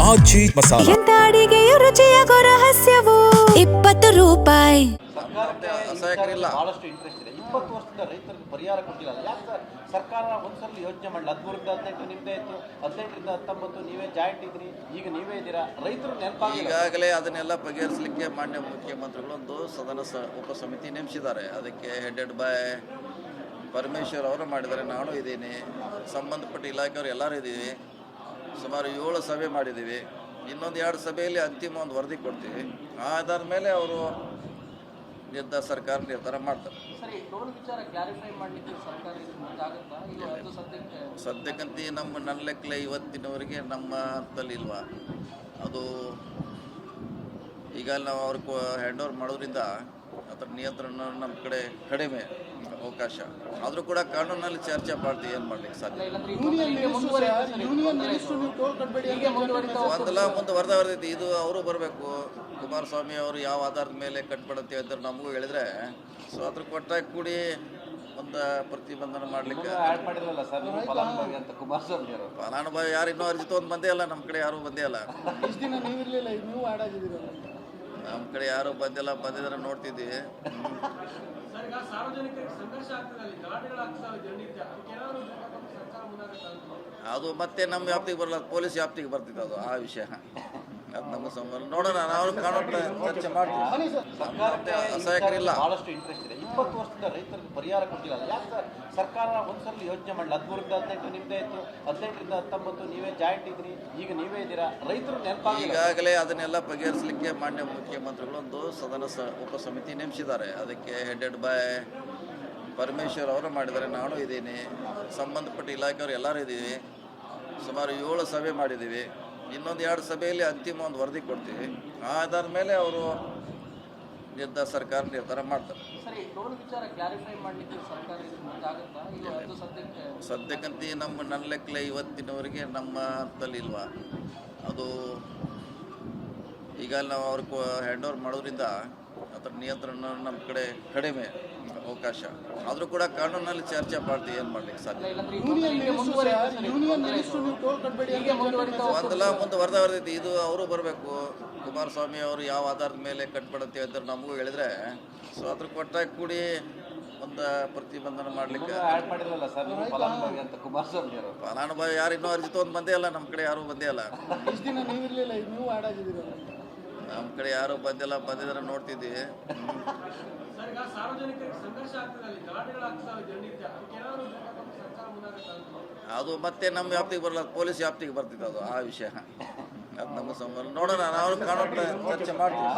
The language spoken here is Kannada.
ಆಚಿ ಮಸಾಲ. ಎಂತ ಅಡಿಗೆಯ ರುಚಿಯಾಗೋ ರಹಸ್ಯವು 20 ರೂಪಾಯಿ. ಅಸಹ್ಯಕರಿಲ್ಲ. ಬಹಳಷ್ಟು ಇಂಟ್ರೆಸ್ಟ್ ಇದೆ. 20 ವರ್ಷದಿಂದ ರೈತರಿಗೆ ಪರಿಹಾರ ಕೊಟ್ಟಿಲ್ಲ. ಯಾಕೆ ಸರ್ ಸರ್ಕಾರ ಒಂದ್ಸಲ ಯೋಚನೆ ಮಾಡಲಿ? 13ರಿಂದ 18 ನಿಮ್ಮದೇ ಇತ್ತು, 18ರಿಂದ 19 ನೀವೇ ಜಾಯಿಂಟ್ ಇದ್ರಿ, ಈಗ ನೀವೇ ಇದ್ದೀರಾ. ರೈತರು ನೆನಪಾಗಿ ಈಗಾಗಲೇ ಅದನ್ನೆಲ್ಲ ಬಗೆಹರಿಸಲಿಕ್ಕೆ ಮಾನ್ಯ ಮುಖ್ಯಮಂತ್ರಿಗಳು ಒಂದು ಉಪಸಮಿತಿ ನೇಮಿಸಿದ್ದಾರೆ. ಅದಕ್ಕೆ ಹೆಡೆಡ್ ಬೈ ಪರಮೇಶ್ವರ್ ಅವರು ಮಾಡಿದ್ದಾರೆ, ನಾನು ಇದ್ದೀನಿ, ಸಂಬಂಧಪಟ್ಟ ಇಲಾಖೆಯವರು ಎಲ್ಲರೂ ಇದ್ದೀವಿ. ಸುಮಾರು 7 ಸಭೆ ಮಾಡಿದ್ದೀವಿ. ಇನ್ನೊಂದು 2 ಸಭೆಯಲ್ಲಿ ಅಂತಿಮ ಒಂದು ವರದಿ ಕೊಡ್ತೀವಿ. ಆಧಾರದ ಮೇಲೆ ಅವರು ಸರ್ಕಾರ ನಿರ್ಧಾರ ಮಾಡ್ತಾರೆ. ಸದ್ಯಕ್ಕಂತೂ ನನ್ನ ಲೆಕ್ಕಲೆ ಇವತ್ತಿನವರೆಗೆ ನಮ್ಮ ಹಂತದಲ್ಲಿ ಇಲ್ವಾ. ಅದು ಈಗ ನಾವು ಅವ್ರಿಗೆ ಹ್ಯಾಂಡ್ ಓವರ್ ಮಾಡೋದ್ರಿಂದ ಅದರ ನಿಯಂತ್ರಣ ನಮ್ಮ ಕಡೆ ಕಡಿಮೆ ಅವಕಾಶ. ಆದರೂ ಕೂಡ ಕಾನೂನಲ್ಲಿ ಚರ್ಚೆ ಮಾಡ್ತೀವಿ, ಏನು ಮಾಡ್ಲಿಕ್ಕೆ ಸಾಧ್ಯ. ಒಂದಲ್ಲ ಮುಂದುವರೆದೈತಿ. ಇದು ಅವರು ಬರಬೇಕು, ಕುಮಾರಸ್ವಾಮಿ ಅವರು ಯಾವ ಆಧಾರದ ಮೇಲೆ ಕಟ್ಬಿಡಂತ ಹೇಳಿದ್ರೆ ನಮಗೂ ಹೇಳಿದ್ರೆ, ಸೊ ಅದ್ರ ಕೊಟ್ಟಾಗ ಕೂಡಿ ಒಂದು ಪ್ರತಿಬಂಧನ ಮಾಡ್ಲಿಕ್ಕೆ ಫಲಾನುಭವಿ ಯಾರು ಇನ್ನೂ ಅರ್ಜಿ ತೊಗೊಂಡು ಬಂದೇ ಅಲ್ಲ. ನಮ್ಮ ಕಡೆ ಯಾರೂ ಬಂದೇ ಅಲ್ಲ. ನಮ್ಮ ಕಡೆ ಯಾರು ಬಂದಿಲ್ಲ. ಬಂದಿದ್ರೆ ನೋಡ್ತಿದ್ವಿ. ಅದು ಮತ್ತೆ ನಮ್ಮ ವ್ಯಾಪ್ತಿಗೆ ಬರಲ್ಲ, ಪೊಲೀಸ್ ವ್ಯಾಪ್ತಿಗೆ ಬರ್ತಿತ್ತು ಅದು ಆ ವಿಷಯ. ಅದು ನಮ್ಮ ಸಂಬಂಧ ನೋಡೋಣ, ನಾವು ಕಾನೂನು ಚರ್ಚೆ ಮಾಡ್ತೀವಿ. ಅಸಹ್ಯಕರಿಲ್ಲ. ಬಹಳಷ್ಟು ಇಂಟ್ರೆಸ್ಟ್ ಇದೆ. 20 ವರ್ಷದಿಂದ ರೈತರಿಗೆ ಪರಿಹಾರ ಕೊಟ್ಟಿಲ್ಲ. ಯಾಕೆ ಸರ್ ಸರ್ಕಾರ ಒಂದ್ಸಲ ಯೋಚನೆ ಮಾಡಲಿ? 13ರಿಂದ 18 ನಿಮ್ಮದೇ ಇತ್ತು, 18ರಿಂದ 19 ನೀವೇ ಜಾಯಿಂಟ್ ಇದ್ರಿ, ಈಗ ನೀವೇ ಇದ್ದೀರಾ. ರೈತರು ನೆನಪಾಗಿ ಈಗಾಗಲೇ ಅದನ್ನೆಲ್ಲ ಬಗೆಹರಿಸಲಿಕ್ಕೆ ಮಾನ್ಯ ಮುಖ್ಯಮಂತ್ರಿಗಳು ಒಂದು ಉಪಸಮಿತಿ ನೇಮಿಸಿದ್ದಾರೆ. ಅದಕ್ಕೆ ಹೆಡೆಡ್ ಬೈ ಪರಮೇಶ್ವರ್ ಅವರು ಮಾಡಿದ್ದಾರೆ, ನಾನು ಇದ್ದೀನಿ, ಸಂಬಂಧಪಟ್ಟ ಇಲಾಖೆಯವರು ಎಲ್ಲರೂ ಇದ್ದೀವಿ. ಸುಮಾರು 7 ಸಭೆ ಮಾಡಿದ್ದೀವಿ. ಇನ್ನೊಂದು 2 ಸಭೆಯಲ್ಲಿ ಅಂತಿಮ ಒಂದು ವರದಿ ಕೊಡ್ತೀವಿ. ಆಧಾರದ ಮೇಲೆ ಅವರು ಸರ್ಕಾರ ನಿರ್ಧಾರ ಮಾಡ್ತಾರೆ. ಸದ್ಯಕ್ಕಂತೂ ನನ್ನ ಲೆಕ್ಕಲೆ ಇವತ್ತಿನವರೆಗೆ ನಮ್ಮ ಹಂತದಲ್ಲಿ ಇಲ್ವಾ. ಅದು ಈಗ ನಾವು ಅವ್ರಿಗೆ ಹ್ಯಾಂಡ್ ಓವರ್ ಮಾಡೋದ್ರಿಂದ ಅದರ ನಿಯಂತ್ರಣ ನಮ್ಮ ಕಡೆ ಕಡಿಮೆ ಅವಕಾಶ. ಆದರೂ ಕೂಡ ಕಾನೂನಲ್ಲಿ ಚರ್ಚೆ ಮಾಡ್ತೀವಿ, ಏನು ಮಾಡ್ಲಿಕ್ಕೆ ಸಾಧ್ಯ. ಒಂದಲ್ಲ ಮುಂದುವರೆದೈತಿ. ಇದು ಅವರು ಬರಬೇಕು, ಕುಮಾರಸ್ವಾಮಿ ಅವರು ಯಾವ ಆಧಾರದ ಮೇಲೆ ಕಟ್ಬಿಡಂತ ಹೇಳಿದ್ರೆ ನಮಗೂ ಹೇಳಿದ್ರೆ, ಸೊ ಅದ್ರ ಕೊಟ್ಟಾಗ ಕೂಡಿ ಒಂದು ಪ್ರತಿಬಂಧನ ಮಾಡ್ಲಿಕ್ಕೆ ಫಲಾನುಭವಿ ಯಾರು ಇನ್ನೂ ಅರ್ಜಿ ತೊಗೊಂಡು ಬಂದೇ ಅಲ್ಲ. ನಮ್ಮ ಕಡೆ ಯಾರೂ ಬಂದೇ ಅಲ್ಲ. ನಮ್ಮ ಕಡೆ ಯಾರು ಬಂದಿಲ್ಲ. ಬಂದಿದ್ರೆ ನೋಡ್ತಿದ್ವಿ. ಅದು ಮತ್ತೆ ನಮ್ಮ ವ್ಯಾಪ್ತಿಗೆ ಬರಲ್ಲ, ಪೊಲೀಸ್ ವ್ಯಾಪ್ತಿಗೆ ಬರ್ತಿತ್ತು ಅದು ಆ ವಿಷಯ. ಅದು ನಮ್ಮ ಸಂಬಂಧ ನೋಡೋಣ, ನಾವು ಕಾನೂನು ಚರ್ಚೆ ಮಾಡ್ತೀವಿ.